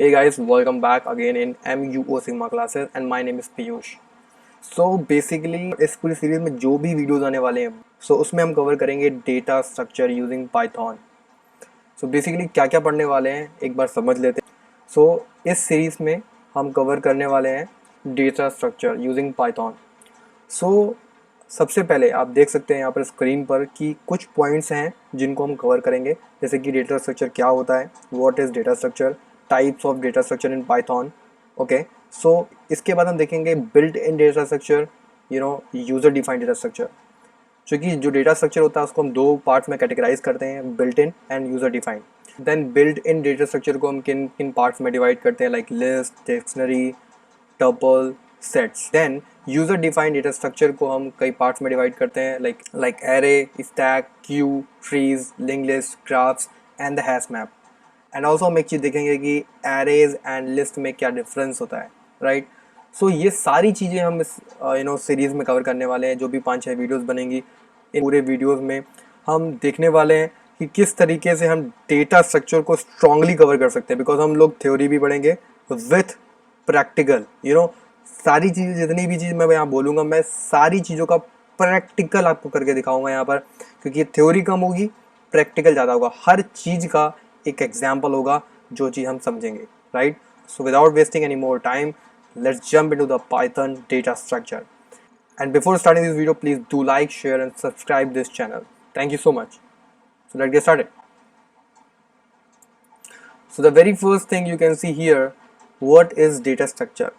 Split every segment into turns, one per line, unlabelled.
Hey guys, welcome back again in MUO Sigma classes and my name is Piyush. So basically इस पूरी series में जो भी videos आने वाले हैं उसमें हम कवर करेंगे data structure using Python. Basically क्या क्या पढ़ने वाले हैं एक बार समझ लेते हैं। इस सीरीज में हम कवर करने वाले हैं डेटा स्ट्रक्चर यूजिंग पाइथन। सबसे पहले आप देख सकते हैं यहाँ पर स्क्रीन पर कि कुछ पॉइंट्स हैं जिनको हम कवर करेंगे, जैसे कि डेटा स्ट्रक्चर क्या होता है, what is data structure, types of data structure in Python. Okay, इसके बाद हम देखेंगे built in data structure, user defined data structure. क्योंकि जो डेटा स्ट्रक्चर होता है उसको हम दो पार्ट्स में कैटेगराइज करते हैं, built in and user defined. Then built in data structure को हम किन किन पार्ट्स में डिवाइड करते हैं, like list, dictionary, tuple, sets. Then user defined data structure को हम कई पार्ट्स में डिवाइड करते हैं, like array, stack, queue, trees, link list, graphs and the hash map. And also हम एक चीज़ देखेंगे कि एरेज एंड लिस्ट में क्या डिफरेंस होता है, राइट। ये सारी चीज़ें हम इस सीरीज़ में कवर करने वाले हैं। जो भी 5-6 वीडियोस बनेंगी, इन पूरे वीडियोस में हम देखने वाले हैं कि किस तरीके से हम डेटा स्ट्रक्चर को स्ट्रांगली कवर कर सकते हैं, बिकॉज हम लोग थ्योरी भी पढ़ेंगे विथ प्रैक्टिकल। सारी चीज़ें, जितनी भी चीज़ मैं यहाँ बोलूँगा, मैं सारी चीज़ों का प्रैक्टिकल आपको करके दिखाऊंगा यहाँ पर, क्योंकि थ्योरी कम होगी, प्रैक्टिकल ज़्यादा होगा। हर चीज़ का एक एग्जाम्पल होगा जो चीज़ हम समझेंगे, right. Without wasting any more time, let's jump into the Python data structure. And before starting this video, please do like, share and subscribe this channel. Thank you so much. So let's get started. So the very first thing you can see here, what is data structure?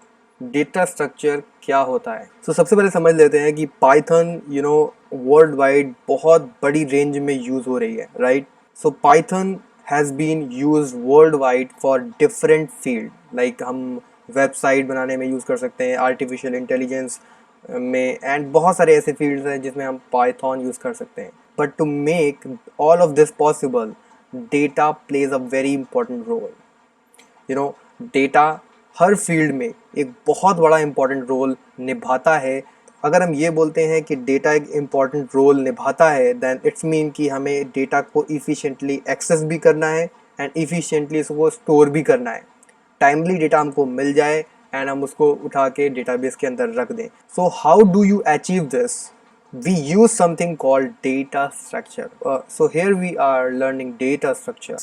Data structure क्या होता है? सबसे पहले समझ लेते हैं कि Python world wide बहुत बड़ी रेंज में यूज हो रही है, right. Python has been used worldwide for different field, like हम वेबसाइट बनाने में यूज़ कर सकते हैं, आर्टिफिशियल इंटेलिजेंस में, एंड बहुत सारे ऐसे फील्ड्स हैं जिसमें हम पाइथन यूज़ कर सकते हैं। But to make all of this possible, data plays a very important role. Data हर फील्ड में एक बहुत बड़ा इंपॉर्टेंट रोल निभाता है। अगर हम ये बोलते हैं कि डेटा एक इम्पॉर्टेंट रोल निभाता है, देन इट्स मीन कि हमें डेटा को इफ़िशिएंटली एक्सेस भी करना है एंड इफ़िशिएंटली इसको स्टोर भी करना है। टाइमली डेटा हमको मिल जाए एंड हम उसको उठा के डेटाबेस के अंदर रख दें। How do you achieve this? We use something called data structure. Here we are learning data structure.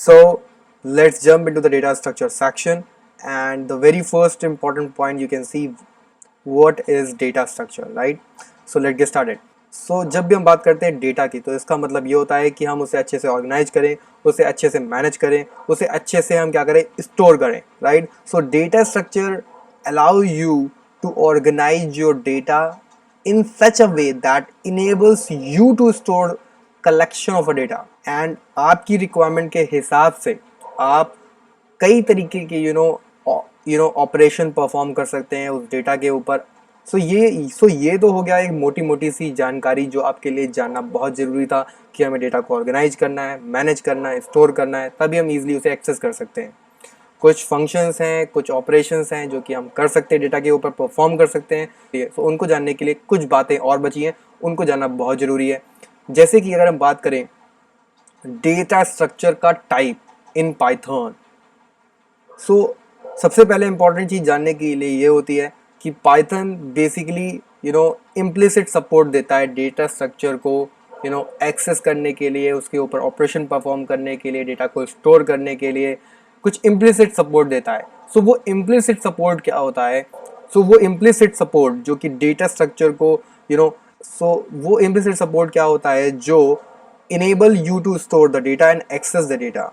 Let's jump into the data structure section, and the very first important point you can see, what is data structure, right? Let's get started. जब भी हम बात करते हैं data की, तो इसका मतलब ये होता है कि हम उसे अच्छे से ऑर्गेनाइज करें, उसे अच्छे से मैनेज करें, उसे अच्छे से हम क्या करें, स्टोर करें, right. Data structure allow you to organise your data in such a way that enables you to store collection of a data, and आपकी रिक्वायरमेंट के हिसाब से आप कई तरीके के ऑपरेशन परफॉर्म कर सकते हैं उस डेटा के ऊपर। ये तो हो गया एक मोटी मोटी सी जानकारी जो आपके लिए जानना बहुत ज़रूरी था कि हमें डेटा को ऑर्गेनाइज करना है, मैनेज करना है, स्टोर करना है, तभी हम इजीली उसे एक्सेस कर सकते हैं। कुछ फंक्शंस हैं, कुछ ऑपरेशंस हैं जो कि हम कर सकते हैं, डेटा के ऊपर परफॉर्म कर सकते हैं। उनको जानने के लिए कुछ बातें और बची हैं, उनको जानना बहुत ज़रूरी है। जैसे कि अगर हम बात करें डेटा स्ट्रक्चर का टाइप इन पाइथन, सबसे पहले इंपॉर्टेंट चीज़ जानने के लिए ये होती है कि पाइथन बेसिकली इम्प्लिसिट सपोर्ट देता है डेटा स्ट्रक्चर को एक्सेस करने के लिए, उसके ऊपर ऑपरेशन परफॉर्म करने के लिए, डेटा को स्टोर करने के लिए कुछ इम्प्लिसिट सपोर्ट देता है। वो इम्प्लिसिट सपोर्ट क्या होता है? वो इम्प्लिसिट सपोर्ट जो कि डेटा स्ट्रक्चर को वो इम्प्लिसिट सपोर्ट क्या होता है जो enable you to store the data and access the data.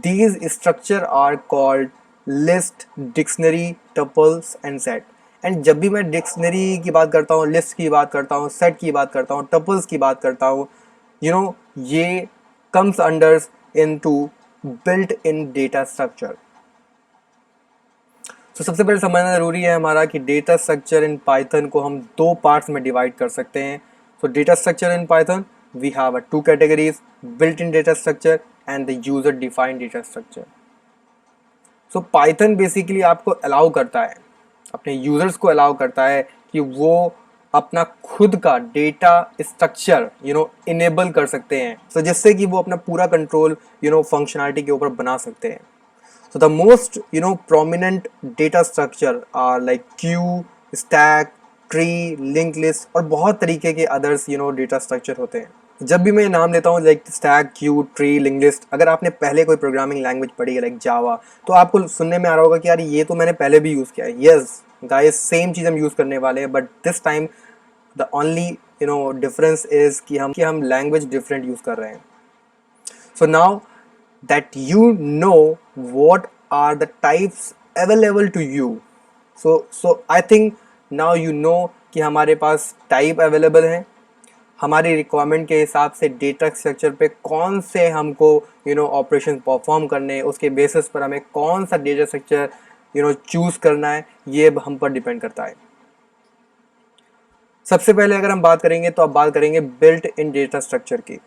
These structure are called list, dictionary, tuples and set. And जब भी मैं डिक्शनरी की बात करता हूँ, लिस्ट की बात करता हूँ, सेट की बात करता हूँ, टपल्स की बात करता हूँ, ये comes under into built in data structure. सबसे पहले समझना जरूरी है हमारा कि डेटा स्ट्रक्चर इन पाइथन को हम दो पार्ट्स में डिवाइड कर सकते हैं। Data structure in Python we have two categories, built in data structure and the user defined data structure. Python basically आपको अलाउ करता है, अपने यूजर्स को अलाउ करता है कि वो अपना खुद का डेटा स्ट्रक्चर इनेबल कर सकते हैं, जिससे कि वो अपना पूरा कंट्रोल फंक्शनैलिटी के ऊपर बना सकते हैं। So the most prominent data structure are like queue, stack, tree, link list और बहुत तरीके के अदर्स डेटा स्ट्रक्चर होते हैं। जब भी मैं नाम लेता हूँ like stack, Q, tree, link list, अगर आपने पहले कोई प्रोग्रामिंग लैंग्वेज पढ़ी है लाइक जावा, तो आपको सुनने में आ रहा होगा कि यार ये तो मैंने पहले भी यूज़ किया है। यस गाइस, सेम चीज़ हम यूज़ करने वाले हैं, but this time the only difference is कि हम लैंग्वेज डिफरेंट यूज़ कर रहे हैं। So now that you know what are the types available to you, so I think now you know कि हमारे पास टाइप अवेलेबल हैं, हमारी रिक्वायरमेंट के हिसाब से डेटा स्ट्रक्चर पे कौन से हमको ऑपरेशन परफॉर्म करने हैं, उसके बेसिस पर हमें कौन सा डेटा स्ट्रक्चर चूज़ करना है, ये हम पर डिपेंड करता है। सबसे पहले अगर हम बात करेंगे तो अब बात करेंगे बिल्ट इन डेटा स्ट्रक्चर की।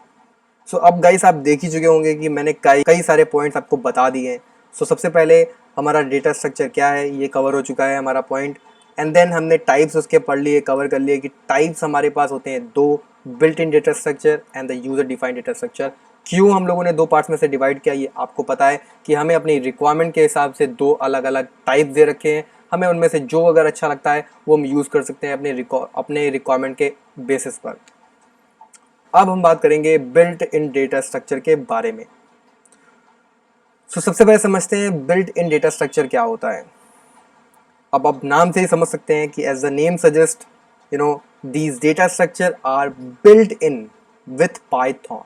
सो अब गाइस आप देख ही चुके होंगे कि मैंने कई सारे पॉइंट्स आपको बता दिए हैं। सो सबसे पहले हमारा डेटा स्ट्रक्चर क्या है ये कवर हो चुका है हमारा पॉइंट, एंड देन हमने टाइप्स उसके पढ़ लिए, कवर कर लिए कि टाइप्स हमारे पास होते हैं दो, built in data structure and the user defined data structure. क्यों हम लोगों ने दो पार्ट्स में से डिवाइड किया ये आपको पता है कि हमें अपनी रिक्वायरमेंट के हिसाब से दो अलग अलग टाइप दे रखे हैं, हमें उनमें से जो अगर अच्छा लगता है वो हम यूज़ कर सकते हैं अपने रिक्वायरमेंट के बेसिस पर। अब हम बात करेंगे बिल्ट इन डेटा स्ट्रक्चर के बारे में। सबसे पहले समझते हैं बिल्ट इन डेटा स्ट्रक्चर क्या होता है। अब आप नाम से ही समझ सकते हैं कि as the name suggest these data structure are built in with Python.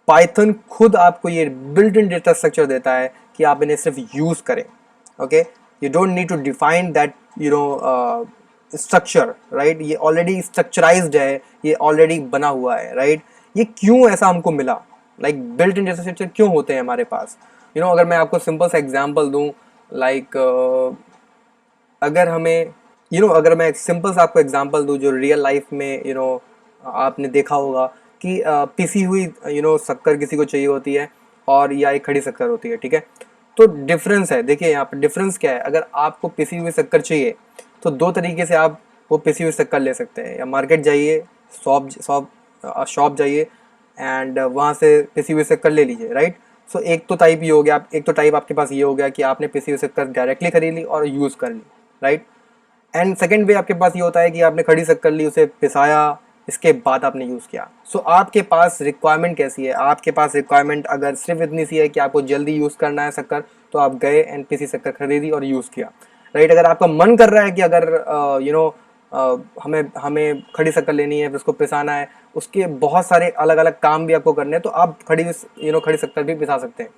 Python खुद आपको ये बिल्ट इन डेटा स्ट्रक्चर देता है कि आप इन्हें सिर्फ यूज करें। Okay, you don't need to define that structure, right. ये ऑलरेडी स्ट्रक्चराइज्ड है, ये ऑलरेडी बना हुआ है, राइट। ये क्यों ऐसा हमको मिला, like built in data structure क्यों होते हैं हमारे पास। अगर मैं आपको सिंपल सा एग्जांपल दूं, लाइक अगर हमें अगर मैं एक सिंपल सा आपको एग्जांपल दूं जो रियल लाइफ में आपने देखा होगा कि पिसी हुई शक्कर किसी को चाहिए होती है और या एक खड़ी शक्कर होती है, ठीक है। तो डिफरेंस है, देखिए यहाँ पर डिफरेंस क्या है। अगर आपको पिसी हुई शक्कर चाहिए तो दो तरीके से आप वो पिसी हुई शक्कर ले सकते हैं, या मार्केट जाइए, शॉप जाइए एंड वहाँ से पिसी हुई शक्कर ले लीजिए, राइट। सो एक तो टाइप ये हो गया, एक तो टाइप आपके पास ये हो गया कि आपने पिसी हुई शक्कर डायरेक्टली खरीद ली और यूज़ कर ली, राइट। एंड सेकेंड वे आपके पास ये होता है कि आपने खड़ी शक्कर ली, उसे पिसाया, इसके बाद आपने यूज़ किया। सो आपके पास रिक्वायरमेंट कैसी है, आपके पास रिक्वायरमेंट अगर सिर्फ इतनी सी है कि आपको जल्दी यूज़ करना है शक्कर, तो आप गए एंड पिसी शक्कर खरीदी और यूज़ किया, राइट। अगर आपका मन कर रहा है कि अगर हमें खड़ी शक्कर लेनी है, उसको पिसाना है, उसके बहुत सारे अलग अलग काम भी आपको करने हैं, तो आप खड़ी शक्कर भी पिसा सकते हैं।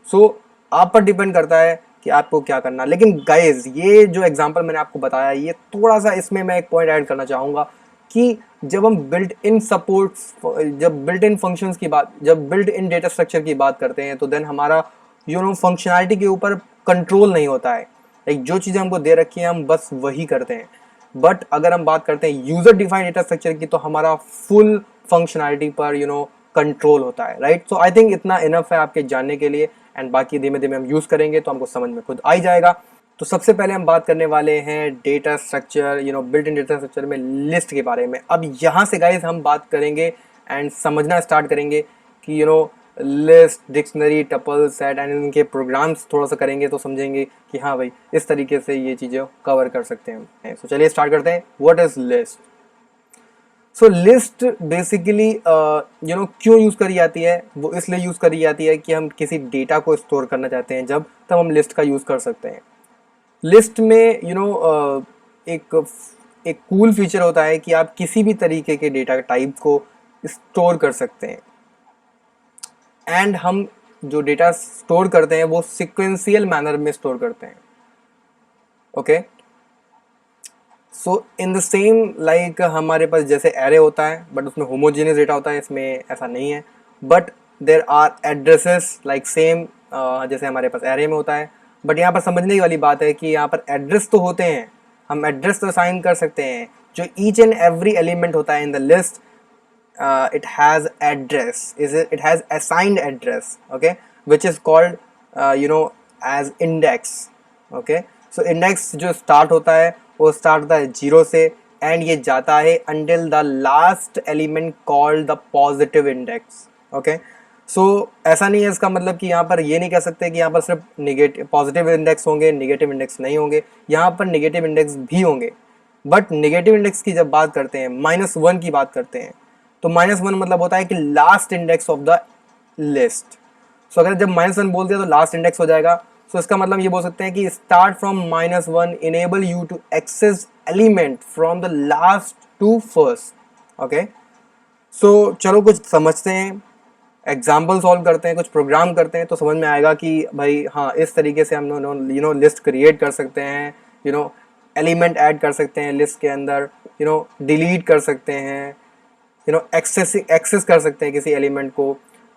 सो आप पर डिपेंड करता है कि आपको क्या करना। लेकिन गाइज ये जो एग्जांपल मैंने आपको बताया, ये थोड़ा सा इसमें मैं एक पॉइंट ऐड करना चाहूँगा कि जब हम बिल्ट इन सपोर्ट्स, जब बिल्ट इन फंक्शंस की बात, जब बिल्ट इन डेटा स्ट्रक्चर की बात करते हैं, तो देन हमारा फंक्शनैलिटी के ऊपर कंट्रोल नहीं होता है। लाइक जो चीज़ें हमको दे रखी हैं हम बस वही करते हैं। बट अगर हम बात करते हैं यूजर डिफाइंड डेटा स्ट्रक्चर की, तो हमारा फुल फंक्शनैलिटी पर कंट्रोल होता है, राइट। सो आई थिंक इतना इनफ है आपके जानने के लिए, एंड बाकी धीमे धीमे हम यूज़ करेंगे तो हमको समझ में खुद आ ही जाएगा। तो सबसे पहले हम बात करने वाले हैं data structure, built in data structure में लिस्ट के बारे में। अब यहाँ से गाइज हम बात करेंगे एंड समझना स्टार्ट करेंगे कि list, dictionary, tuple, set and इनके प्रोग्राम्स थोड़ा सा करेंगे तो समझेंगे कि हाँ भाई इस तरीके से ये चीज़ें कवर कर सकते हैं। सो चलिए स्टार्ट करते हैं। What is list. So list basically क्यों यूज़ करी जाती है, वो इसलिए यूज़ करी जाती है कि हम किसी डेटा को स्टोर करना चाहते हैं, जब तब हम लिस्ट का यूज़ कर सकते हैं। लिस्ट में एक कूल फीचर होता है कि आप किसी भी तरीके के डेटा टाइप को स्टोर कर सकते हैं, एंड हम जो डेटा स्टोर करते हैं वो सिक्वेंशियल मैनर में स्टोर करते हैं। Okay, so in the same like हमारे पास जैसे एरे होता है बट उसमें होमोजेनियस डेटा होता है, इसमें ऐसा नहीं है। But there are addresses like same जैसे हमारे पास एरे में होता है। बट यहाँ पर समझने वाली बात है कि यहाँ पर एड्रेस तो होते हैं, हम एड्रेस तो असाइन कर सकते हैं। जो ईच एंड एवरी एलिमेंट होता है in the list, it has address, it has assigned address, okay, which is called as index। okay, so index जो start होता है वो start होता है 0 से and ये जाता है until the last element called the positive index। okay, सो ऐसा नहीं है इसका मतलब कि यहाँ पर ये नहीं कह सकते कि यहाँ पर सिर्फ निगेटिव पॉजिटिव इंडेक्स होंगे, नेगेटिव इंडेक्स नहीं होंगे, यहाँ पर नेगेटिव इंडेक्स भी होंगे। बट नेगेटिव इंडेक्स की जब बात करते हैं, -1 की बात करते हैं, तो -1 मतलब होता है कि last index of the list. So अगर जब -1 बोल दिया तो लास्ट इंडेक्स हो जाएगा। सो इसका मतलब ये बोल सकते हैं कि start from -1 enable you to access element from the last to first. Okay, so चलो कुछ समझते हैं, एग्जाम्पल सॉल्व करते हैं, कुछ प्रोग्राम करते हैं, तो समझ में आएगा कि भाई हाँ इस तरीके से हम लिस्ट क्रिएट कर सकते हैं, एलिमेंट ऐड कर सकते हैं लिस्ट के अंदर, डिलीट कर सकते हैं, एक्सेस कर सकते हैं किसी एलिमेंट को,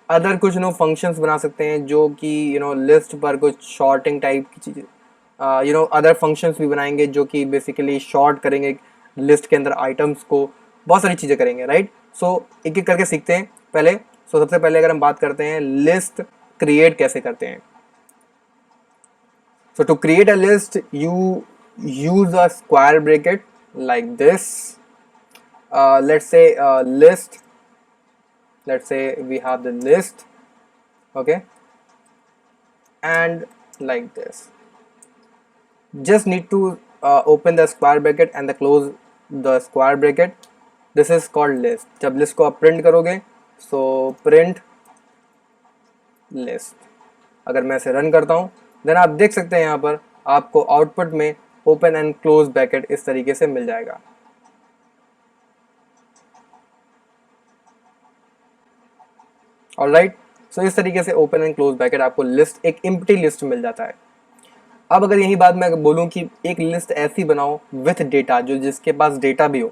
अदर कुछ फंक्शंस बना सकते हैं जो कि लिस्ट पर कुछ शॉर्टिंग टाइप की चीज़, अदर फंक्शंस भी बनाएंगे जो कि बेसिकली शॉर्ट करेंगे लिस्ट के अंदर आइटम्स को, बहुत सारी चीज़ें करेंगे, राइट। सो एक एक करके सीखते हैं पहले। सबसे पहले अगर हम बात करते हैं लिस्ट क्रिएट कैसे करते हैं, so to create a list you use a square bracket like this. Let's say list, let's say we have the list, okay, and like this. Just need to open the square bracket and the close the square bracket. This is called list. जब list को आप print करोगे, so print list. अगर मैं इसे run करता हूँ, then आप देख सकते हैं यहाँ पर आपको आउटपुट में ओपन एंड क्लोज ब्रैकेट इस तरीके से मिल जाएगा। ऑलराइट, सो इस तरीके से ओपन एंड क्लोज ब्रैकेट आपको लिस्ट, एक एम्प्टी लिस्ट मिल जाता है। अब अगर यही बात मैं बोलूं कि एक लिस्ट ऐसी बनाओ विथ डेटा, जो जिसके पास डेटा भी हो,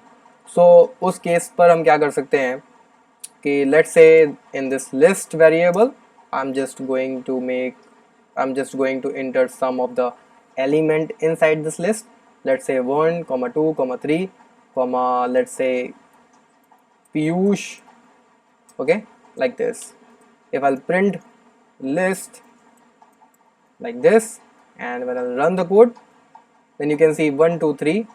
सो उस केस पर हम क्या कर सकते हैं कि let's say in this list variable I am just going to enter some of the element inside this list. Let's say 1, 2, 3, let's say Piyush. Okay, like this. If I'll print list like this, and when I'll run the code, then you can see 1, 2, 3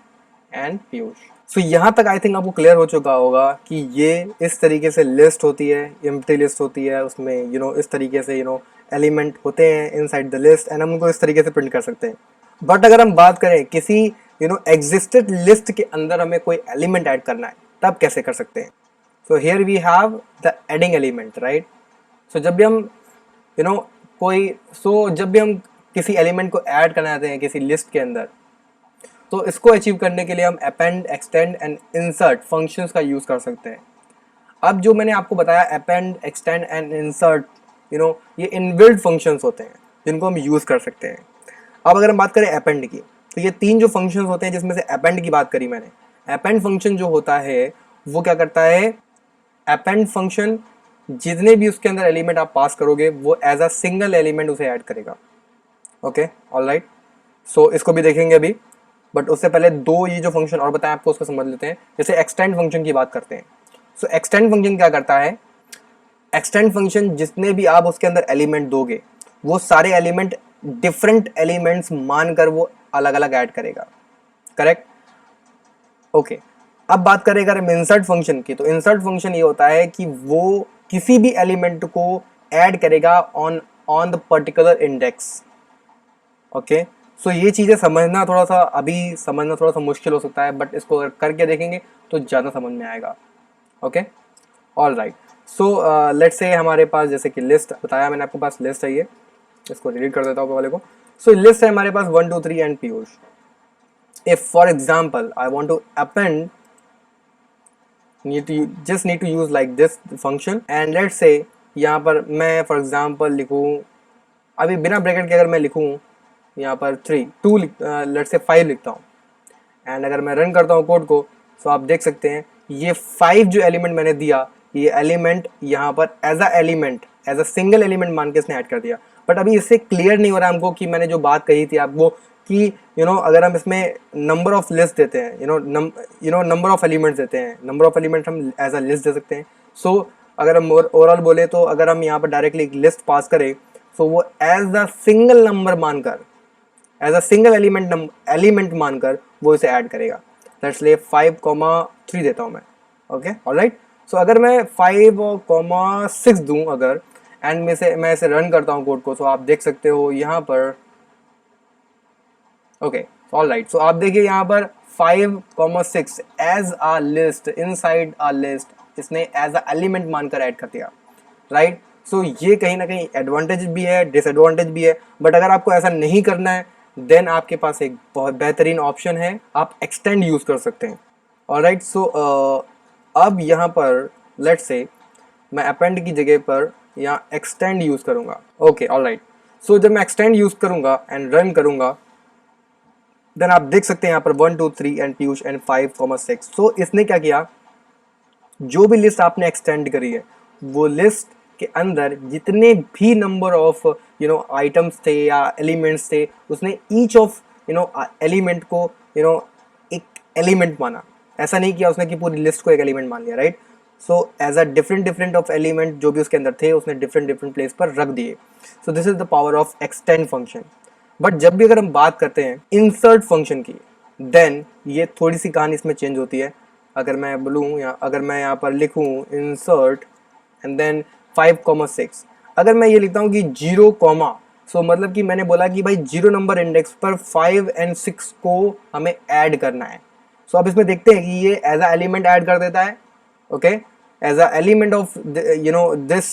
and Piyush. So यहाँ तक I think आपको clear हो चुका होगा कि ये इस तरीके से लिस्ट होती है, एम्प्टी लिस्ट होती है, उसमें इस तरीके से एलिमेंट होते हैं इनसाइड द लिस्ट एंड हम उनको इस तरीके से प्रिंट कर सकते हैं। बट अगर हम बात करें किसी एग्जिस्टेड लिस्ट के अंदर हमें कोई एलिमेंट ऐड करना है, तब कैसे कर सकते हैं? So here we have the adding element, right. So जब भी हम जब भी हम किसी एलिमेंट को ऐड करना चाहते हैं किसी लिस्ट के अंदर, तो इसको अचीव करने के लिए हम append, extend and insert functions का यूज़ कर सकते हैं। अब जो मैंने आपको बताया अपेंड, एक्सटेंड एंड इंसर्ट, ये इनबिल्ट फंक्शंस होते हैं जिनको हम यूज़ कर सकते हैं। अब अगर हम बात करें अपेंड की, तो ये तीन जो फंक्शंस होते हैं जिसमें से अपेंड की बात करी मैंने, अपेंड फंक्शन जो होता है वो क्या करता है, अपेंड फंक्शन जितने भी उसके अंदर एलिमेंट आप पास करोगे वो एज अ सिंगल एलिमेंट उसे ऐड करेगा। ओके, ऑलराइट, सो इसको भी देखेंगे अभी, बट उससे पहले दो ये जो फंक्शन और बताएं आपको उसको समझ लेते हैं। जैसे एक्सटेंड फंक्शन की बात करते हैं, सो एक्सटेंड फंक्शन क्या करता है, एक्सटेंड फंक्शन जितने भी आप उसके अंदर एलिमेंट दोगे वो सारे एलिमेंट डिफरेंट एलिमेंट्स मानकर वो अलग अलग ऐड करेगा, करेक्ट। ओके, अब बात करें अगर हम इंसर्ट फंक्शन की, तो इंसर्ट फंक्शन ये होता है कि वो किसी भी एलिमेंट को ऐड करेगा on the particular index. Okay, so ये चीज़ें समझना थोड़ा सा मुश्किल हो सकता है, बट इसको अगर करके देखेंगे तो ज़्यादा समझ में आएगा। Okay, all right, so let's से हमारे पास जैसे कि लिस्ट बताया मैंने आपके पास लिस्ट है, ये इसको डिलीट कर देता हूँ वाले को। सो लिस्ट है हमारे पास 1, 2, 3 and Piyush. If for example I want to append, just need to use like this function and let's say यहाँ पर मैं फॉर एग्जाम्पल लिखूँ, अभी बिना ब्रैकेट के अगर मैं लिखूँ यहाँ पर 3, 2 लेट्स से 5 लिखता हूँ एंड अगर मैं रन करता हूँ कोड को, तो आप देख सकते हैं ये 5 जो एलिमेंट मैंने दिया, ये एलिमेंट यहाँ पर एज अ सिंगल एलिमेंट मान के इसने ऐड कर दिया। बट अभी इससे क्लियर नहीं हो रहा हमको कि मैंने जो बात कही थी आपको कि अगर हम इसमें नंबर ऑफ लिस्ट देते हैं, नंबर ऑफ एलिमेंट्स देते हैं, नंबर ऑफ एलिमेंट हम एज अ लिस्ट दे सकते हैं। सो अगर हम ओवरऑल बोले तो अगर हम यहाँ पर डायरेक्टली एक लिस्ट पास करें, सो वो एज अ सिंगल नंबर मानकर, एज अ सिंगल एलिमेंट मानकर वो इसे ऐड करेगा। लेट्स ले 5,3 देता हूँ मैं। ओके, ऑलराइट, सो अगर मैं 5,6 दूँ अगर, एंड में से मैं इसे रन करता हूँ कोड को, सो आप देख सकते हो यहाँ पर, ओके ऑल राइट। सो आप देखिए यहाँ पर 5,6 as a list inside a list, इसने एज अ एलिमेंट मानकर ऐड कर दिया, राइट। सो ये कहीं ना कहीं एडवांटेज भी है, डिसएडवांटेज भी है, बट अगर आपको ऐसा नहीं करना है देन आपके पास एक बहुत बेहतरीन ऑप्शन है, आप एक्सटेंड यूज कर सकते हैं। ऑलराइट, सो अब यहाँ पर लेट्स से मैं अपेंड की जगह पर यहाँ एक्सटेंड यूज करूंगा। ओके ऑलराइट, सो जब मैं एक्सटेंड यूज करूंगा एंड रन करूंगा देन आप देख सकते हैं यहाँ पर 1 2 3 एंड पीयूष एंड 5,6। सो इसने क्या किया, जो भी लिस्ट आपने एक्सटेंड करी है वो लिस्ट के अंदर जितने भी नंबर ऑफ आइटम्स थे या एलिमेंट्स थे, उसने ईच ऑफ एलिमेंट को एक एलिमेंट माना। ऐसा नहीं किया उसने कि पूरी लिस्ट को एक एलिमेंट मान लिया, right. So as a different of element जो भी उसके अंदर थे उसने डिफरेंट प्लेस पर रख दिए। So this is the power of extend function. But जब भी अगर हम बात करते हैं इंसर्ट फंक्शन की, देन ये थोड़ी सी कहानी इसमें चेंज होती है। अगर मैं बोलूँ या अगर मैं यहाँ पर लिखूँ इंसर्ट एंड देन 5,6, अगर मैं ये लिखता हूँ कि 0 कॉमा, सो मतलब कि मैंने बोला कि भाई 0 नंबर इंडेक्स पर 5 एंड 6 को हमें ऐड करना है। सो अब इसमें देखते हैं कि ये एज अ एलिमेंट ऐड कर देता है, okay, as a element of this,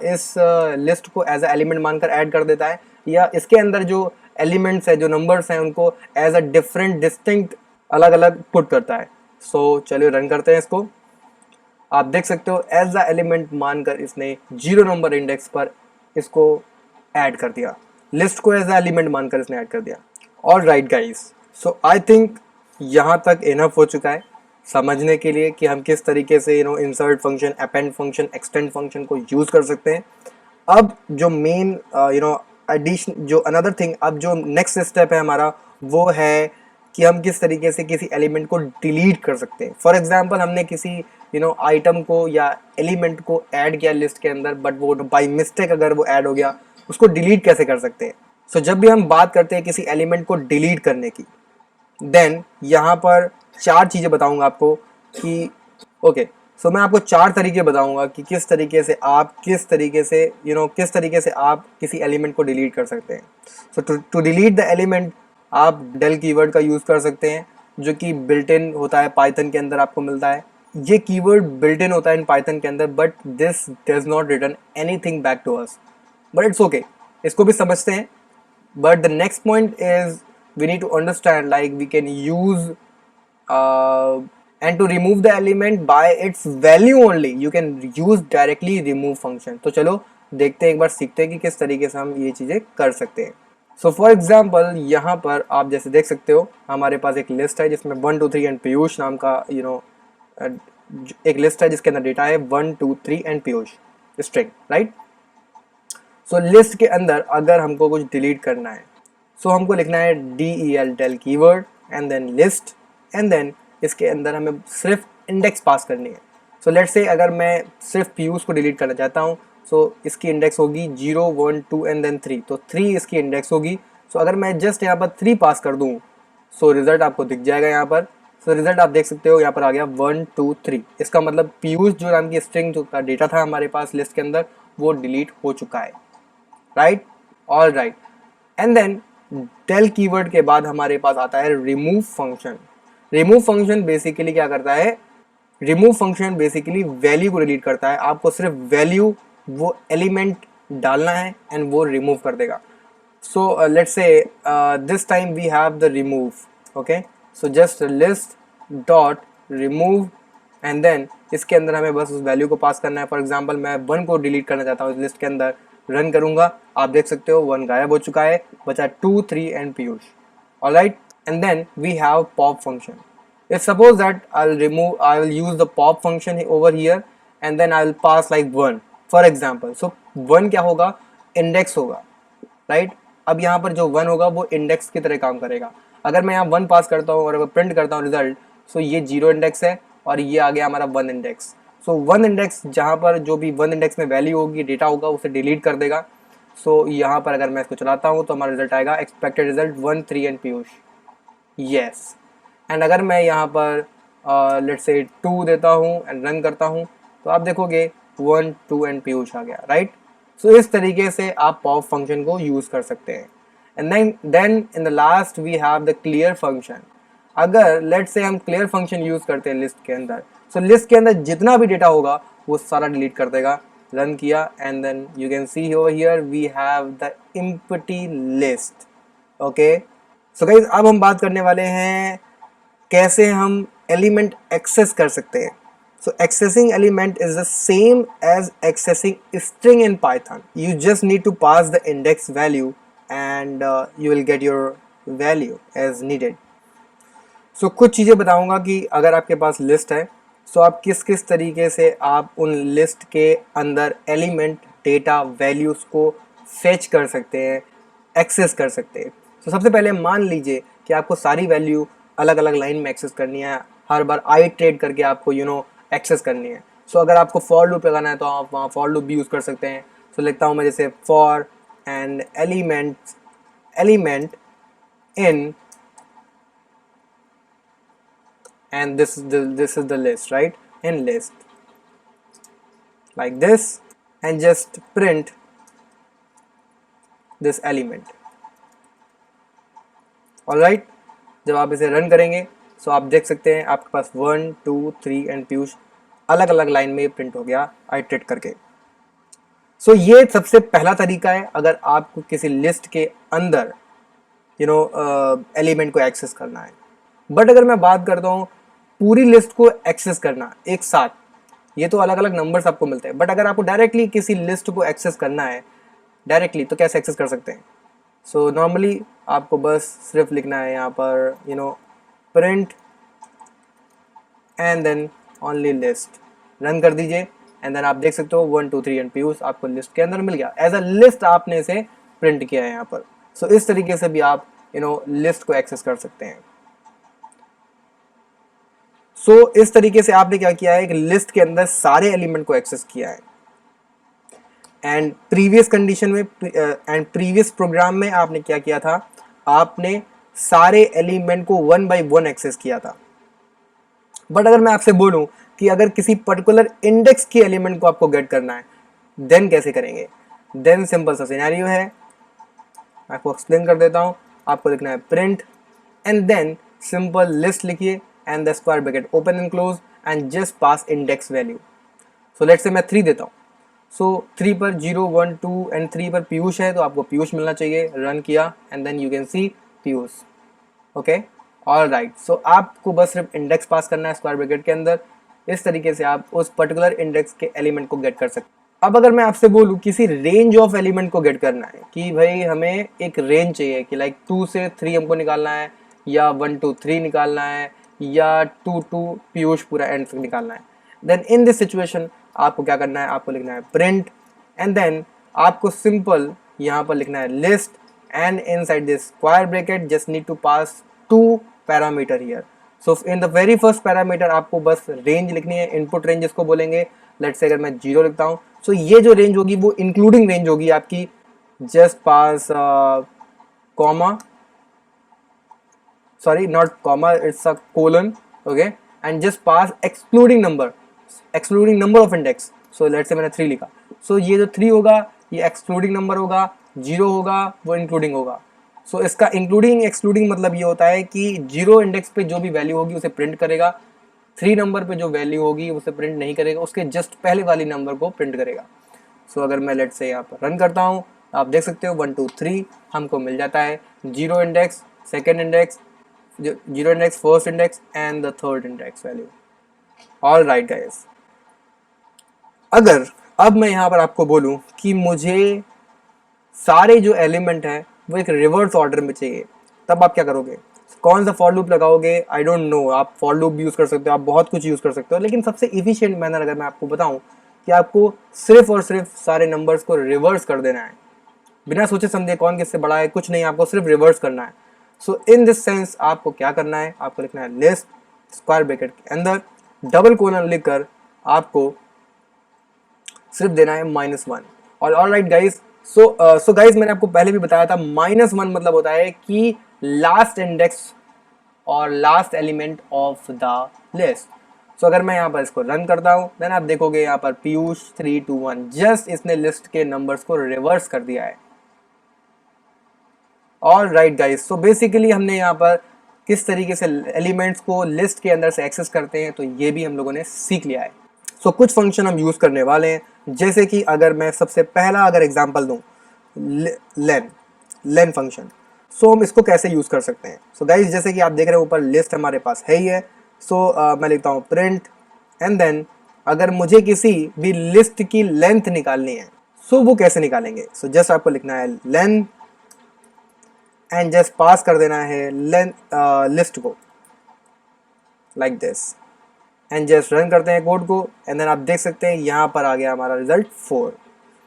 इस लिस्ट को एज अ एलिमेंट मानकर ऐड कर देता है, या इसके अंदर जो एलिमेंट्स है, जो नंबर्स हैं, उनको एज अ डिफरेंट डिस्टिंक्ट अलग अलग पुट करता है। सो चलिए रन करते हैं इसको। आप देख सकते हो एज अ एलिमेंट मानकर इसने 0 नंबर इंडेक्स पर इसको ऐड कर दिया, लिस्ट को एज अ एलिमेंट मानकर इसने ऐड कर दिया। All right guys, so I think यहाँ तक इनफ हो चुका है समझने के लिए कि हम किस तरीके से insert function, append function, extend function को यूज कर सकते हैं। अब जो मेन एडिशन, जो अनदर थिंग, अब जो नेक्स्ट स्टेप है हमारा वो है कि हम किस तरीके से किसी एलिमेंट को डिलीट कर सकते हैं। फॉर एग्जांपल हमने किसी आइटम को या एलिमेंट को ऐड किया लिस्ट के अंदर, बट वो बाय मिस्टेक अगर वो ऐड हो गया, उसको डिलीट कैसे कर सकते हैं। सो जब भी हम बात करते हैं किसी एलिमेंट को डिलीट करने की, देन यहाँ पर 4 चीज़ें बताऊंगा आपको कि ओके, सो मैं आपको 4 तरीके बताऊंगा कि किस तरीके से आप किस तरीके से आप किसी एलिमेंट को डिलीट कर सकते हैं। So to delete the element आप डेल कीवर्ड का यूज़ कर सकते हैं, जो कि बिल्ट इन होता है पाइथन के अंदर, आपको मिलता है। ये कीवर्ड बिल्ट इन होता है इन पाइथन के अंदर, but this does not return anything back to us, but it's okay, इसको भी समझते हैं। But the next point is we need to understand, like we can use and to remove the element by its value only you can use directly remove function। तो चलो देखते हैं, एक बार सीखते हैं कि किस तरीके से हम ये चीज़ें कर सकते हैं। सो फॉर एग्जाम्पल यहाँ पर आप जैसे देख सकते हो हमारे पास एक लिस्ट है जिसमें 1 2 3 एंड पीयूष नाम का एक लिस्ट है जिसके अंदर डेटा है 1 2 3 and Piyush string, right. So list के अंदर अगर हमको कुछ डिलीट करना है, सो हमको लिखना है del del keyword and then list, and then इसके अंदर हमें सिर्फ इंडेक्स पास करनी है। सो लेट्स से अगर मैं सिर्फ पीयूष को डिलीट करना चाहता हूँ, सो इसकी इंडेक्स होगी 0 1 2 एंड देन 3, तो 3 इसकी इंडेक्स होगी। सो अगर मैं जस्ट यहाँ पर 3 पास कर दूँ, सो रिजल्ट आपको दिख जाएगा यहाँ पर। सो रिजल्ट आप देख सकते हो यहाँ पर आ गया 1 2 3। इसका मतलब पीयूष जो नाम की स्ट्रिंग जो का डेटा था हमारे पास लिस्ट के अंदर, वो डिलीट हो चुका है, right. All right, and then del keyword के बाद हमारे पास आता है remove function. Remove function basically क्या करता है, रिमूव फंक्शन बेसिकली वैल्यू को डिलीट करता है। आपको सिर्फ वैल्यू, वो एलिमेंट डालना है एंड वो रिमूव कर देगा। So let's say this time we have the remove, okay. So just list dot remove and then इसके अंदर हमें बस उस वैल्यू को पास करना है। फॉर एग्जाम्पल मैं 1 को डिलीट करना चाहता हूँ इस लिस्ट के अंदर, रन करूंगा, आप देख सकते हो 1 गायब हो चुका है, बचा 2 3 and Piyush. Alright, and then we have pop function. If suppose that I will use the pop function over here and then I will pass like 1 for example. So 1 क्या होगा, इंडेक्स होगा, राइट। अब यहाँ पर जो 1 होगा वो इंडेक्स की तरह काम करेगा। अगर मैं यहाँ 1 पास करता हूँ और अगर प्रिंट करता हूँ रिजल्ट, सो ये 0 इंडेक्स है और ये आ गया हमारा 1 इंडेक्स। सो 1 इंडेक्स, जहाँ पर जो भी 1 इंडेक्स में वैल्यू होगी, डेटा होगा, उसे डिलीट कर देगा। सो यहाँ पर अगर मैं इसको चलाता हूँ तो हमारा रिजल्ट आएगा expected result 1 3 and Piyush, yes. And अगर मैं यहाँ पर लेट्स से 2 देता हूँ एंड रन करता हूँ, तो आप देखोगे 1 2 एंड पीयूष आ गया, राइट। सो इस तरीके से आप पॉप फंक्शन को यूज कर सकते हैं। And then in the last we have the clear function. अगर लेट्स से हम क्लियर फंक्शन यूज करते हैं लिस्ट के अंदर, सो लिस्ट के अंदर जितना भी डेटा होगा वो सारा डिलीट कर देगा। रन किया and then you can see over here we have the empty list. Okay, so guys अब हम बात करने वाले हैं कैसे हम एलिमेंट एक्सेस कर सकते हैं। So accessing element is the same as accessing string in Python. You just need to pass the index value and you will get your value as needed. So कुछ चीज़ें बताऊंगा कि अगर आपके पास लिस्ट है तो आप किस किस तरीके से आप उन लिस्ट के अंदर एलिमेंट डेटा वैल्यूज़ को फेच कर सकते हैं, एक्सेस कर सकते हैं। तो सबसे पहले मान लीजिए कि आपको सारी वैल्यू अलग अलग लाइन में एक्सेस करनी है, हर बार आइटरेट करके आपको एक्सेस करनी है। सो अगर आपको फॉर लूप लगाना है तो आप वहाँ फॉर लूप भी यूज़ कर सकते हैं। सो लिखता हूँ मैं जैसे for and element in and this is the list, right? In list like this and just print this element. Alright, जब आप इसे रन करेंगे तो आप देख सकते हैं आपके पास 1 2 3 एंड पीयूष अलग अलग लाइन में प्रिंट हो गया आइटरेट करके। सो ये सबसे पहला तरीका है अगर आपको किसी लिस्ट के अंदर एलिमेंट को एक्सेस करना है। बट अगर मैं बात करता हूँ पूरी लिस्ट को एक्सेस करना एक साथ, ये तो अलग अलग नंबर्स आपको मिलते हैं। बट अगर आपको डायरेक्टली किसी लिस्ट को एक्सेस करना है डायरेक्टली तो कैसे एक्सेस कर सकते हैं। सो नॉर्मली आपको बस सिर्फ लिखना है यहाँ पर print and then only list. Run कर दीजिए एंड देन आप देख सकते हो 1 2 3 एंड पीयूष आपको लिस्ट के अंदर मिल गया। एज अ लिस्ट आपने इसे प्रिंट किया है यहाँ पर। सो इस तरीके से भी आप लिस्ट को एक्सेस कर सकते हैं। सो इस तरीके से आपने क्या किया है, एक लिस्ट के अंदर सारे एलिमेंट को एक्सेस किया है। एंड प्रीवियस कंडीशन में एंड प्रीवियस प्रोग्राम में आपने क्या किया था, आपने सारे एलिमेंट को 1 बाय 1 एक्सेस किया था। बट अगर मैं आपसे बोलूं कि अगर किसी पर्टिकुलर इंडेक्स के एलिमेंट को आपको गेट करना है देन कैसे करेंगे। देन सिंपल सा सिनेरियो है, आपको एक्सप्लेन कर देता हूं। आपको लिखना है print and then simple list लिखिए and the square bracket open and close and just pass index value. So let's say मैं 3 देता हूँ। So 3 पर 0 1 2 and 3 पर पीयूष है तो आपको पीयूष मिलना चाहिए। रन किया and then you can see Piyush. Okay, alright. So आपको बस सिर्फ इंडेक्स पास करना है स्क्वायर ब्रैकेट के अंदर। इस तरीके से आप उस पर्टिकुलर इंडेक्स के एलिमेंट को गेट कर सकते हैं। अब अगर मैं आपसे बोलूँ किसी रेंज ऑफ एलिमेंट को गेट करना है कि भाई हमें एक रेंज चाहिए कि लाइक 2 से 3 हमको निकालना है या 1 2 3 निकालना है या 2 2 पीयूष पूरा एंड तक निकालना है। देन इन दिस सिचुएशन आपको क्या करना है, आपको लिखना है प्रिंट एंड देन आपको सिंपल यहाँ पर लिखना है list and inside this square bracket just need to pass 2 parameter here. So in the very first parameter आपको बस रेंज लिखनी है, इनपुट रेंज इसको बोलेंगे। लेट्स से अगर मैं 0 लिखता हूँ सो ये जो रेंज होगी वो इंक्लूडिंग रेंज होगी आपकी। Just pass comma, sorry not comma, it's a colon, okay, and just pass excluding number of index. So let's say मैंने 3 लिखा, so ये जो 3 होगा ये excluding number होगा, 0 होगा वो including होगा। so इसका including excluding मतलब ये होता है कि 0 इंडेक्स पे जो भी वैल्यू होगी उसे प्रिंट करेगा, 3 नंबर पे जो वैल्यू होगी उसे प्रिंट नहीं करेगा, उसके जस्ट पहले वाली नंबर को प्रिंट करेगा। सो अगर मैं लेट्स से यहाँ पर रन करता हूँ आप देख सकते हो 1 2 3 हमको मिल जाता है 0 index, second index, 0 index, first index and the third index value. All right guys, अगर अब मैं यहाँ पर आपको बोलूँ कि मुझे सारे जो एलिमेंट हैं वो एक रिवर्स ऑर्डर में चाहिए तब आप क्या करोगे, कौन सा फॉर लूप लगाओगे। आई डोंट नो, आप फॉर लूप भी यूज़ कर सकते हो, आप बहुत कुछ यूज़ कर सकते हो, लेकिन सबसे इफिशियंट मैनर अगर मैं आपको बताऊँ कि आपको सिर्फ और सिर्फ सारे नंबर्स को रिवर्स कर देना है, बिना सोचे समझे कौन किससे बड़ा है कुछ नहीं, आपको सिर्फ रिवर्स करना है। सो इन दिस सेंस आपको क्या करना है, आपको लिखना है लिस्ट स्क्वायर ब्रैकेट के अंदर डबल कोलन लिखकर आपको सिर्फ देना है -1। और ऑलराइट गाइस, सो गाइस मैंने आपको पहले भी बताया था -1 मतलब होता है कि लास्ट इंडेक्स और last element of the list. So अगर मैं यहाँ पर इसको रन करता हूँ देन आप देखोगे यहाँ पर पीयूष 321 जस्ट इसने लिस्ट के नंबर्स को रिवर्स कर दिया है। All right guys, so basically हमने यहाँ पर किस तरीके से एलिमेंट्स को लिस्ट के अंदर से एक्सेस करते हैं तो ये भी हम लोगों ने सीख लिया है। सो कुछ फंक्शन हम यूज़ करने वाले हैं, जैसे कि अगर मैं सबसे पहला अगर एग्जांपल दूं लेन फंक्शन। सो हम इसको कैसे यूज़ कर सकते हैं। सो गाइस जैसे कि आप देख रहे हैं ऊपर लिस्ट हमारे पास है ही है। सो मैं लिखता हूँ प्रिंट एंड देन अगर मुझे किसी भी लिस्ट की लेंथ निकालनी है सो वो कैसे निकालेंगे। सो जस्ट आपको लिखना है लेन एंड जस्ट पास कर देना है लिस्ट को like this and just run करते हैं कोड को एंड देन आप देख सकते हैं यहाँ पर आ गया हमारा रिजल्ट 4,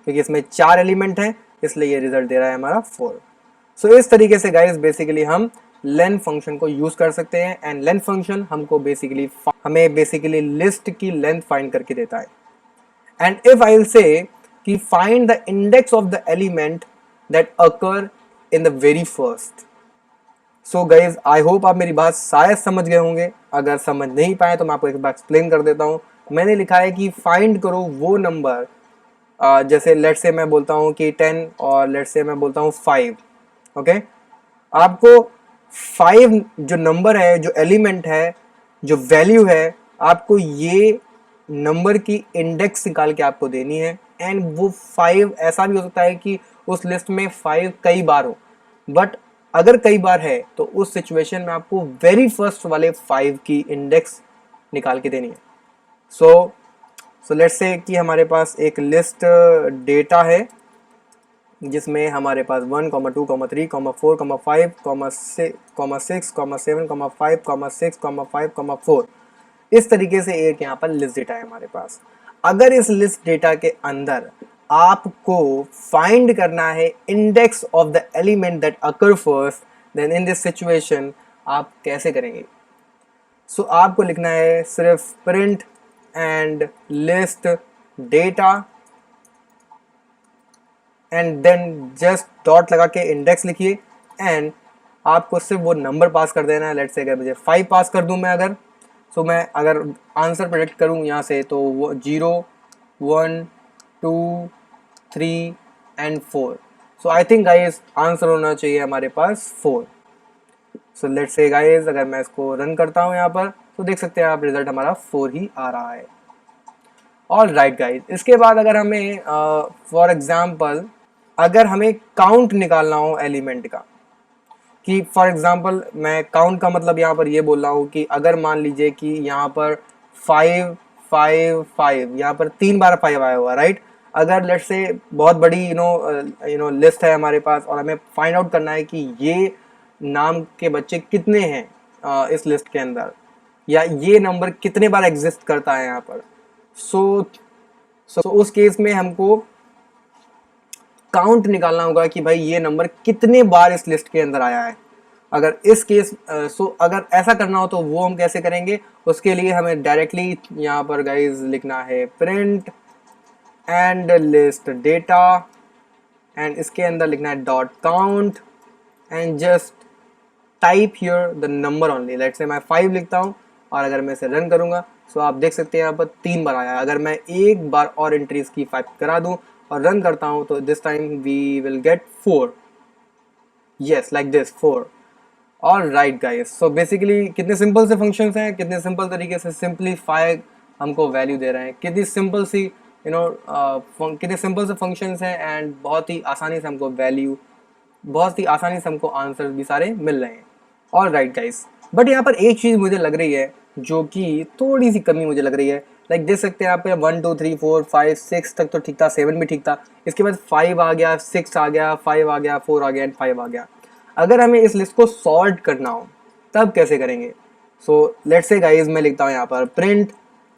क्योंकि इसमें 4 एलिमेंट हैं इसलिए ये रिजल्ट दे रहा है हमारा 4। सो इस तरीके से गाइस बेसिकली हम लेन फंक्शन को यूज कर सकते हैं एंड लेन फंक्शन हमको हमें बेसिकली लिस्ट की लेंथ फाइंड करके देता है। And if I will say कि find the index of the element that occur in the very first. So guys I hope आप मेरी बात शायद समझ गए होंगे, अगर समझ नहीं पाए तो मैं आपको एक बार एक्सप्लेन कर देता हूँ। मैंने लिखा है कि फाइंड करो वो नंबर, जैसे लेट्स से मैं बोलता हूँ कि 10 और लेट्स से मैं बोलता हूँ 5। ओके, आपको 5 जो नंबर है, जो एलिमेंट है, जो वैल्यू है, आपको ये नंबर की इंडेक्स निकाल के आपको देनी है। एंड वो 5 ऐसा भी हो सकता है कि उस लिस्ट में 5 कई बार हो, बट अगर कई बार है तो उस सिचुएशन में आपको वेरी फर्स्ट वाले 5 की इंडेक्स निकाल के देनी है। सो लेट्स से कि हमारे पास एक लिस्ट डेटा है जिसमें हमारे पास 1, 2, 3, 4, 5, 6, 7, 5, 6, 5, 4 इस तरीके से एक यहाँ पर लिस्ट डेटा है हमारे पास। अगर इस लिस्ट डेटा के अंदर आपको फाइंड करना है index of the element that occur first, then in this situation आप कैसे करेंगे। सो आपको लिखना है सिर्फ print and list data and then just dot लगा के इंडेक्स लिखिए एंड आपको सिर्फ वो नंबर पास कर देना है। लेट्स से अगर मुझे 5 पास कर दूं मैं अगर, सो मैं अगर आंसर प्रेडिक्ट करूं यहाँ से तो वो 0, 1, 2, 3 and 4। So I think guys answer होना चाहिए हमारे पास 4। सो लेट्स से गाइस अगर मैं इसको रन करता हूँ यहाँ पर तो देख सकते हैं आप रिजल्ट हमारा 4 ही आ रहा है। ऑल राइट गाइस, इसके बाद अगर हमें फॉर एग्जाम्पल अगर हमें काउंट निकालना हो एलिमेंट का, कि फॉर एग्जांपल मैं काउंट का मतलब यहाँ पर ये बोल रहा हूँ कि अगर मान लीजिए कि यहाँ पर 5, 5, 5 यहाँ पर 3 बार 5 आया हुआ, राइट। अगर लेट्स से बहुत बड़ी यू नो लिस्ट है हमारे पास और हमें फाइंड आउट करना है कि ये नाम के बच्चे कितने हैं इस लिस्ट के अंदर, या ये नंबर कितने बार एग्जिस्ट करता है यहाँ पर। सो उस केस में हमको काउंट निकालना होगा कि भाई ये नंबर कितने बार इस लिस्ट के अंदर आया है। अगर इस केस अगर ऐसा करना हो तो वो हम कैसे करेंगे, उसके लिए हमें डायरेक्टली यहाँ पर गाइज लिखना है print and list data and इसके अंदर लिखना है dot count and just type here the number only. Let's say मैं 5 लिखता हूँ और अगर मैं इसे रन करूँगा सो आप देख सकते हैं यहाँ पर 3 बार आया है। अगर मैं एक बार और एंट्रीज की 5 करा दूँ और रन करता हूँ तो this time we will get 4, yes like this 4। All right guys, so basically कितने सिंपल से फंक्शंस हैं, कितने सिंपल तरीके से सिंपलीफाई हमको वैल्यू दे रहे हैं, कितनी सिंपल सी कितने सिंपल से फंक्शंस हैं एंड बहुत ही आसानी से हमको वैल्यू, बहुत ही आसानी से हमको आंसर भी सारे मिल रहे हैं। ऑल राइट गाइस, बट यहाँ पर एक चीज़ मुझे लग रही है जो कि थोड़ी सी कमी मुझे लग रही है। लाइक देख सकते हैं आप 1, 2, 3, 4, 5, 6 तक तो ठीक था, 7 भी ठीक था, इसके बाद 5 आ गया, 6 आ गया, 5 आ गया, 4 आ गया एंड 5 आ गया। अगर हमें इस लिस्ट को सॉर्ट करना हो तब कैसे करेंगे। सो लेट्स से गाइस मैं लिखता हूँ यहाँ पर प्रिंट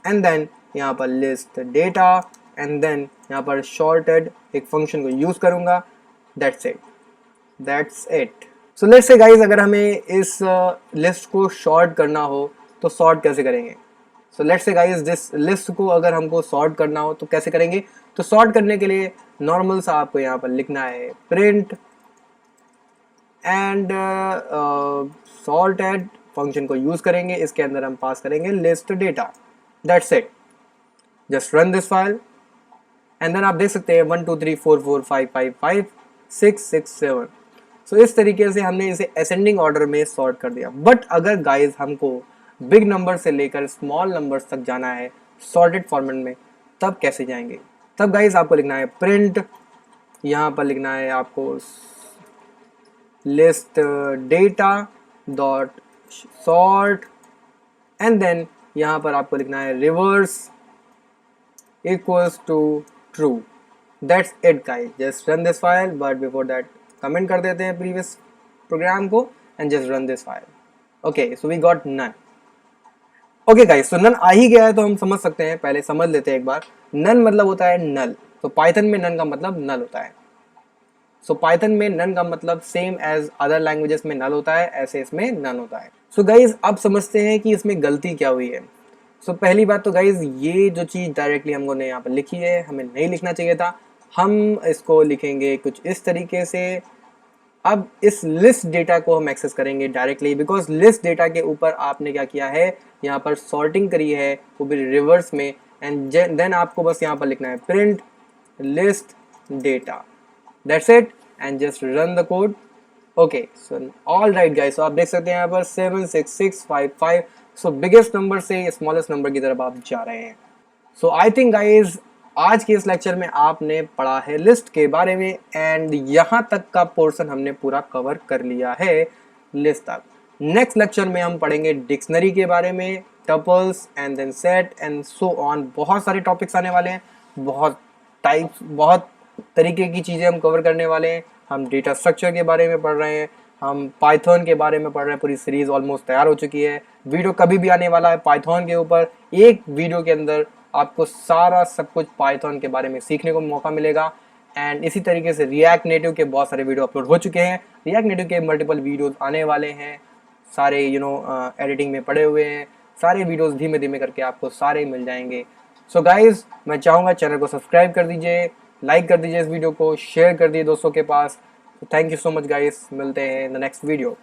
एंड देन यहाँ पर लिस्ट डेटा एंड देन यहाँ पर शॉर्टेड एक फंक्शन को यूज़ करूँगा, दैट्स इट। सो लेट्स से गाइस अगर हमें इस लिस्ट को शॉर्ट करना हो तो सॉर्ट कैसे करेंगे। सो लेट्स से गाइस दिस लिस्ट को अगर हमको सॉर्ट करना हो तो कैसे करेंगे। तो सॉर्ट करने के लिए नॉर्मल सा आपको यहाँ पर लिखना है प्रिंट एंड सॉर्टेड फंक्शन को यूज़ करेंगे, इसके अंदर हम पास करेंगे list data that's it, just run this file and then आप देख सकते हैं 1 2 3 4 4 5 5 5 6 6 7। सो इस तरीके से हमने इसे असेंडिंग ऑर्डर में सॉर्ट कर दिया। बट अगर गाइज हमको बिग नंबर से लेकर स्मॉल नंबर्स तक जाना है सॉर्टेड फॉर्मेट में, तब कैसे जाएंगे? तब गाइज आपको लिखना है प्रिंट, यहाँ पर लिखना है आपको list data dot sort and then यहाँ पर आपको लिखना है reverse equals to true. That's it guys, just run this file, but before that comment कर देते हैं प्रीवियस प्रोग्राम को and just run this file. Okay, so we got none. Okay guys, तो नन आ ही गया है तो हम समझ सकते हैं, पहले समझ लेते हैं एक बार। नन मतलब होता है नल, तो पाइथन में नन का मतलब नल होता है। सो पाइथन में नन का मतलब सेम एज अदर लैंग्वेजेस में नल होता है, ऐसे इसमें नन होता है। सो गाइज अब समझते हैं कि इसमें गलती क्या हुई है। सो पहली बात तो गाइज ये जो चीज़ डायरेक्टली हमको ने यहाँ पर लिखी है, हमें नहीं लिखना चाहिए था। हम इसको लिखेंगे कुछ इस तरीके से। अब इस लिस्ट डेटा को हम एक्सेस करेंगे डायरेक्टली, बिकॉज लिस्ट डेटा के ऊपर आपने क्या किया है, यहाँ पर सॉर्टिंग करी है, वो भी रिवर्स में। एंड देन आपको बस यहाँ पर लिखना है print list data, that's it, and just run the code. Okay, so all right guys, so आप देख सकते हैं यहाँ पर 76655। सो बिगेस्ट नंबर से स्मॉलेस्ट नंबर की तरफ आप जा रहे हैं। सो आई थिंक गाइज आज के इस लेक्चर में आपने पढ़ा है लिस्ट के बारे में, एंड यहाँ तक का पोर्शन हमने पूरा कवर कर लिया है लिस्ट तक। नेक्स्ट लेक्चर में हम पढ़ेंगे डिक्शनरी के बारे में, tuples and then set and so on. बहुत सारे टॉपिक्स आने वाले हैं, बहुत टाइप्स, बहुत तरीके की चीज़ें हम कवर करने वाले हैं। हम डेटा स्ट्रक्चर के बारे में पढ़ रहे हैं, हम पाइथन के बारे में पढ़ रहे हैं। पूरी सीरीज ऑलमोस्ट तैयार हो चुकी है। वीडियो कभी भी आने वाला है पाइथन के ऊपर। एक वीडियो के अंदर आपको सारा सब कुछ पाइथन के बारे में सीखने को मौका मिलेगा। एंड इसी तरीके से रिएक्ट नेटिव के बहुत सारे वीडियो अपलोड हो चुके हैं। रिएक्ट नेटिव के मल्टीपल वीडियोज आने वाले हैं, सारे एडिटिंग में पड़े हुए हैं। सारे वीडियोस धीमे धीमे करके आपको सारे मिल जाएंगे। सो गाइज मैं चाहूँगा चैनल को सब्सक्राइब कर दीजिए, लाइक कर दीजिए, इस वीडियो को शेयर कर दीजिए दोस्तों के पास। Thank you so much guys, मिलते हैं इन द नेक्स्ट वीडियो।